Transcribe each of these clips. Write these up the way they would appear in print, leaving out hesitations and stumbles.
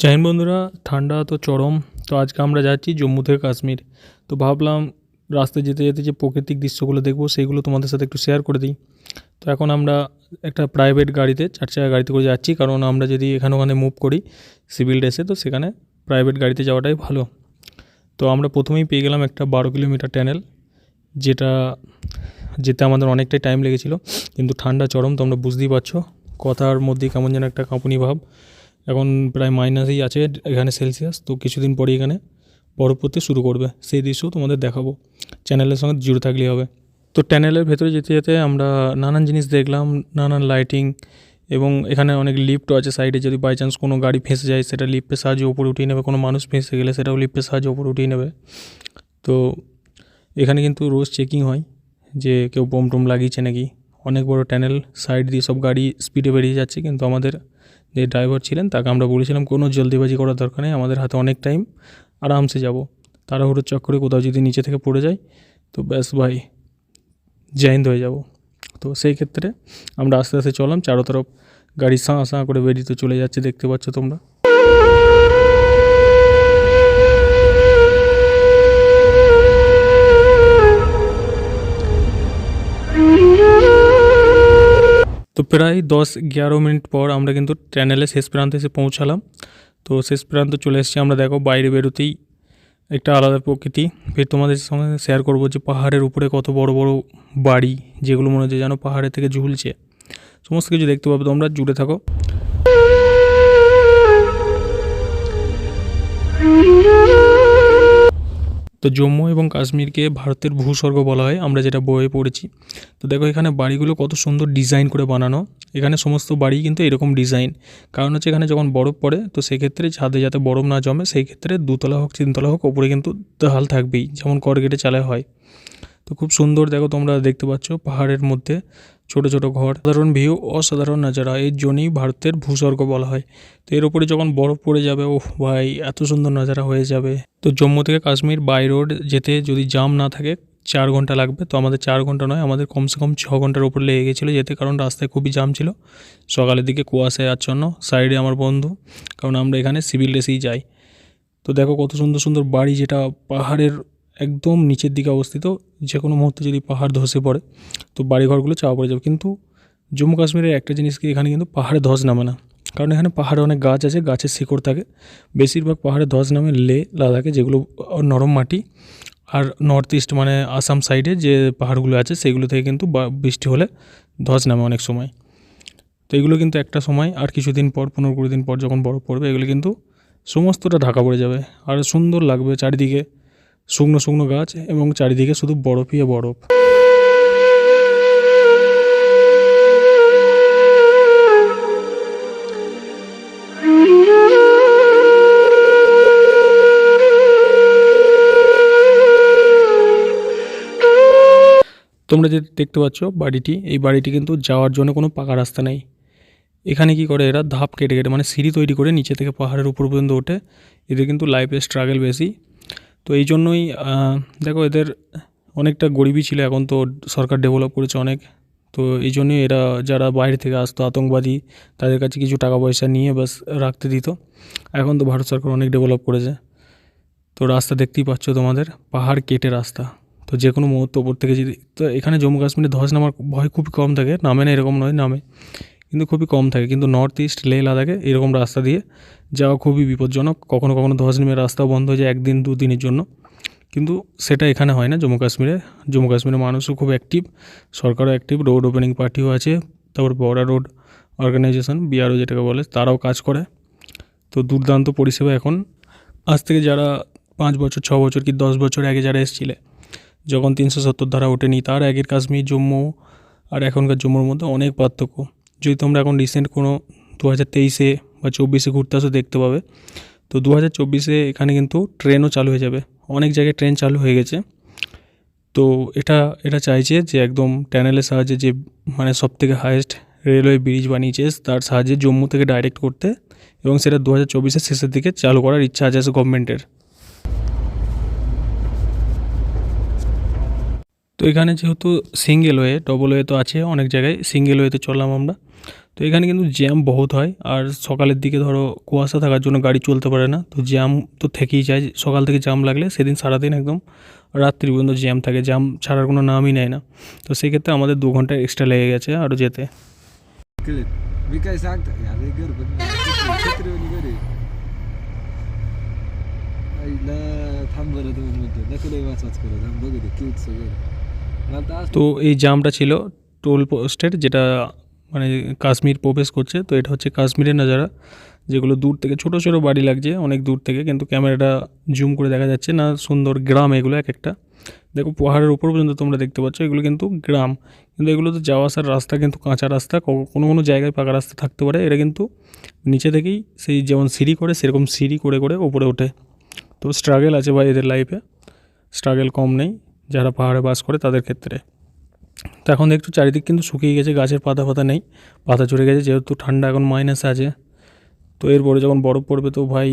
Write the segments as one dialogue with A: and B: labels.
A: জয় হিন্দ বন্ধুরা। ঠান্ডা তো চরম। তো আজকে আমরা যাচ্ছি জম্মু থেকে কাশ্মীর। তো ভাবলাম রাস্তায় যেতে যেতে যে প্রাকৃতিক দৃশ্যগুলো দেখবো সেইগুলো তোমাদের সাথে একটু শেয়ার করে দিই। তো এখন আমরা একটা প্রাইভেট গাড়িতে 4 চাকা গাড়িতে করে যাচ্ছি, কারণ আমরা যদি এখানে ওখানে মুভ করি সিভিল ড্রেসে, তো সেখানে প্রাইভেট গাড়িতে যাওয়াটাই ভালো। তো আমরা প্রথমেই পেয়ে গেলাম একটা 12 কিলোমিটার টানেল, যেটা যেতে আমাদের অনেকটাই টাইম লেগেছিলো। কিন্তু ঠান্ডা চরম, তো আমরা বুঝতেই পারছো কথার মধ্যেই কেমন যেন একটা কাঁপুনি ভাব। এখন প্রায় মাইনাসেই আছে এখানে সেলসিয়াস। তো কিছুদিন পরে এখানে বরফ পড়তে শুরু করবে, সেই দৃশ্যও তোমাদের দেখাবো। চ্যানেলের সঙ্গে জুড়ে থাকলেই হবে। তো টানেলের ভেতরে যেতে যেতে আমরা নানান জিনিস দেখলাম, নানান লাইটিং, এবং এখানে অনেক লিফটও আছে সাইডে। যদি বাই চান্স কোনো গাড়ি ফেঁসে যায় সেটা লিফটের সাহায্যে ওপরে উঠিয়ে নেবে, কোনো মানুষ ফেঁসে গেলে সেটাও লিফটের সাহায্যে ওপরে উঠিয়ে নেবে। তো এখানে কিন্তু রোজ চেকিং হয় যে কেউ বোম টোম লাগিয়েছে নাকি। অনেক বড় টানেল, সাইড দিয়ে সব গাড়ি স্পিডে বেরিয়ে যাচ্ছে, কিন্তু আমাদের যে ড্রাইভার ছিলেন তাকে আমরা বলেছিলাম কোনো জলদিবাজি করার দরকার নেই, আমাদের হাতে অনেক টাইম, আরামসে যাব। তাড়াহুড়োর চক্করে কোথাও যদি নিচে থেকে পড়ে যায় তো ব্যাস ভাই জ্যান্ত হয়ে যাব। তো সেই ক্ষেত্রে আমরা আস্তে আস্তে চললাম, চারো তরফ গাড়ি সাঁ সাঁ করে বেরিয়ে তো চলে যাচ্ছে, দেখতে পাচ্ছ তোমরা। তো প্রায় 10-11 মিনিট পর আমরা কিন্তু টানেলের শেষ প্রান্তে এসে পৌঁছালাম। তো শেষ প্রান্ত চলে এসেছি আমরা। দেখো বাইরে বেরোতেই একটা আলাদা প্রকৃতি। ফের তোমাদের সঙ্গে শেয়ার করবো যে পাহাড়ের উপরে কত বড় বড় বাড়ি, যেগুলো মনে হচ্ছে যেন পাহাড়ের থেকে ঝুলছে। সমস্ত কিছু দেখতে পাবে তোমরা, জুড়ে থাকো। তো জম্মু এবং কাশ্মীরকে ভারতের ভূস্বর্গ বলা হয়, আমরা যেটা বইয়ে পড়েছি। তো দেখো এখানে বাড়িগুলো কত সুন্দর ডিজাইন করে বানানো। এখানে সমস্ত বাড়ি কিন্তু এরকম ডিজাইন, কারণ হচ্ছে এখানে যখন বরফ পড়ে তো সেক্ষেত্রে ছাদে যাতে বরফ না জমে, সেই ক্ষেত্রে 2তলা হোক 3তলা হোক ওপরে কিন্তু দেওয়াল থাকবেই, যেমন করগেটে চালায় হয়। তো খুব সুন্দর দেখো তোমরা দেখতে পাচ্ছ পাহাড়ের মধ্যে ছোট ছোট ঘর, সাধারণ ভিউ, অসাধারণ নজারা। এর জন্যই ভারতের ভূস্বর্গ বলা হয়। তো এর ওপরে যখন বরফ পড়ে যাবে, ওহ ভাই এত সুন্দর নজারা হয়ে যাবে। তো জম্মু থেকে কাশ্মীর বাই রোড যেতে যদি জাম না থাকে 4 ঘন্টা লাগবে। তো আমাদের 4 ঘন্টা নয়, আমাদের কমসে কম 6 ঘন্টার উপর লেগে গেছিলো যেতে, কারণ রাস্তায় খুবই জাম ছিল। সকালের দিকে কুয়াশায় আচ্ছন্ন, সাইডে আমার বন্ধু, কারণ আমরা এখানে সিভিল ড্রেসেই যাই। তো দেখো কত সুন্দর সুন্দর বাড়ি, যেটা পাহাড়ের একদম নিচের দিকে অবস্থিত। যে কোনো মুহূর্তে যদি পাহাড় ধসে পড়ে তো বাড়িঘরগুলো চাপা পড়ে যাবে। কিন্তু জম্মু কাশ্মীরের একটা জিনিস কি, এখানে কিন্তু পাহাড়ে ধস নামে না, কারণ এখানে পাহাড়ে অনেক গাছ আছে, গাছের শিকড় থাকে। বেশিরভাগ পাহাড়ে ধস নামে লে লাদাখে, যেগুলো নরম মাটি। আর নর্থ ইস্ট মানে আসাম সাইডে যে পাহাড়গুলো আছে সেগুলো থেকে কিন্তু বৃষ্টি হলে ধস নামে অনেক সময়। তো এগুলো কিন্তু একটা সময়, আর কিছুদিন পর 15-20 দিন পর যখন বরফ পড়বে এগুলো কিন্তু সমস্তটা ঢাকা পড়ে যাবে, আর সুন্দর লাগবে চারিদিকে শুকনো শুকনো গাছ, এবং চারিদিকে শুধু বরফই বরফ। তোমরা যে দেখতে পাচ্ছ বাড়িটি, এই বাড়িটি কিন্তু যাওয়ার জন্য কোনো পাকা রাস্তা নেই। এখানে কি করে এরা ধাপ কেটে কেটে মানে সিঁড়ি তৈরি করে নিচে থেকে পাহাড়ের উপর পর্যন্ত ওঠে। এদের কিন্তু লাইফে স্ট্রাগল বেশি। তো এই জন্যই দেখো এদের অনেকটা গরিবই ছিল, এখন তো সরকার ডেভেলপ করেছে অনেক। তো এই জন্যই এরা যারা বাইরে থেকে আসতো আতঙ্কবাদী, তাদের কাছে কিছু টাকা পয়সা নিয়ে বাস রাখতে দিত। এখন তো ভারত সরকার অনেক ডেভেলপ করেছে। তো রাস্তা দেখতেই পাচ্ছ তোমাদের, পাহাড় কেটে রাস্তা। তো যে কোনো মুহূর্তে ওপর থেকে যদি, তো এখানে জম্মু কাশ্মীরে ধস নামার ভয় খুবই কম থাকে, নামে না এরকম নয়, নামে কিন্তু খুবই কম থাকে। কিন্তু নর্থ ইস্ট লে লাদাখে এরকম রাস্তা দিয়ে যাওয়া খুবই বিপজ্জনক। কখনো কখনো ধস নেমে রাস্তাও বন্ধ হয়ে যায় 1-2 দিনের জন্য, কিন্তু সেটা এখানে হয় না জম্মু কাশ্মীরে। জম্মু কাশ্মীরের মানুষও খুব অ্যাক্টিভ, সরকারও অ্যাক্টিভ, রোড ওপেনিং পার্টিও আছে, তারপর বর্ডার রোড অর্গানাইজেশন বিআরও যেটাকে বলে, তারাও কাজ করে। তো দুর্দান্ত পরিষেবা এখন। আজ থেকে যারা 5 বছর 6 বছর কি 10 বছর আগে যারা এসেছিলে, যখন 370 ধারা ওঠেনি, তার আগের কাশ্মীর জম্মু আর এখনকার জম্মুর মধ্যে অনেক পার্থক্য। যদি তোমরা এখন রিসেন্ট কোনো 2023-এ বা 24-এ ঘুরতে আসো দেখতে পাবে। তো 2024-এ এখানে কিন্তু ট্রেনও চালু হয়ে যাবে, অনেক জায়গায় ট্রেন চালু হয়ে গেছে। তো এটা চাইছে যে একদম টানেলের সাহায্যে, যে মানে সবথেকে হাইয়েস্ট রেলওয়ে ব্রিজ বানিয়েছে তার সাহায্যে জম্মু থেকে ডাইরেক্ট করতে, এবং সেটা 2024-এর শেষের দিকে চালু করার ইচ্ছা আছে গভর্নমেন্টের। তো এখানে যেহেতু সিঙ্গেল ওয়ে, ডবল ওয়ে তো আছে অনেক জায়গায়, সিঙ্গেল ওয়েতে চললাম আমরা। তো এখানে কিন্তু জ্যাম বহুত হয়, আর সকালের দিকে ধরো কুয়াশা থাকার জন্য গাড়ি চলতে পারে না, তো জ্যাম তো থেকেই যায়। সকাল থেকে জ্যাম লাগলে সেদিন সারাদিন একদম রাত্রি পর্যন্ত জ্যাম থাকে, জ্যাম ছাড়ার কোনো নামই নেয় না। তো সেক্ষেত্রে আমাদের 2 ঘন্টা এক্সট্রা লেগে গেছে আরও যেতে।
B: कळत मी काय सांगतो अरे गरबत छत्रीवाली घरी आईला थांब बरं दोन मिनिटं नको लय वाच करत थांब बघू दे क्यूटचं घर मला तर आज
A: তো এই জামটা ছিল টোল পোস্টের, যেটা মানে কাশ্মীর প্রবেশ করছে। তো এটা হচ্ছে কাশ্মীরের নাজারা, যেগুলো দূর থেকে ছোটো ছোটো বাড়ি লাগছে অনেক দূর থেকে, কিন্তু ক্যামেরাটা জুম করে দেখা যাচ্ছে না। সুন্দর গ্রাম এগুলো এক একটা, দেখো পাহাড়ের উপর পর্যন্ত তোমরা দেখতে পাচ্ছ এগুলো কিন্তু গ্রাম। কিন্তু এগুলোতে যাওয়া আসার রাস্তা কিন্তু কাঁচা রাস্তা, কোনো কোনো জায়গায় পাকা রাস্তা থাকতে পারে। এরা কিন্তু নিচে থেকেই সেই যেমন সিঁড়ি করে সেরকম সিঁড়ি করে করে ওপরে ওঠে। তো স্ট্রাগল আছে ভাই এদের লাইফে, স্ট্রাগল কম নেই যারা পাহাড়ে বাস করে তাদের ক্ষেত্রে। তো এখন দেখছো চারিদিক কিন্তু শুকিয়ে গেছে, গাছের পাতা ফাতা নেই, পাতা ঝরে গেছে, যেহেতু ঠান্ডা এখন মাইনাসে আছে। তো এরপরে যখন বরফ পড়বে তো ভাই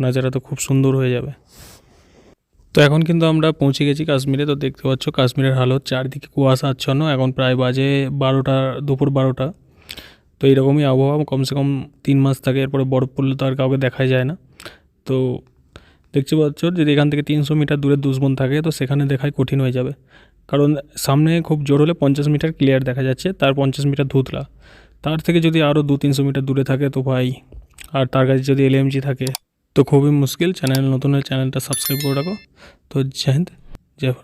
A: নাজারা তো খুব সুন্দর হয়ে যাবে। তো এখন কিন্তু আমরা পৌঁছে গেছি কাশ্মীরে। তো দেখতে পাচ্ছ কাশ্মীরের হালত, চারিদিকে কুয়াশা আচ্ছন্ন, এখন প্রায় বাজে 12টা, দুপুর 12টা। তো এইরকমই আবহাওয়া কমসে কম 3 মাস থাকে, এরপরে বরফ পড়লে তো আর কাউকে দেখাই যায় না। তো দেখতে পাচ্ছ যদি এখান থেকে 300 মিটার দূরে দুশমন থাকে তো সেখানে দেখাই কঠিন হয়ে যাবে, কারণ সামনে খুব জোর হলে 50 মিটার ক্লিয়ার দেখা যাচ্ছে, তার 50 মিটার ধুতলা। তার থেকে যদি আরও 200-300 মিটার দূরে থাকে তো ভাই, আর তার কাছে যদি LMG থাকে তো খুবই মুশকিল। চ্যানেল নতুন হলে চ্যানেলটা সাবস্ক্রাইব করে রাখো। তো জয় হিন্দ, জয় ভারত।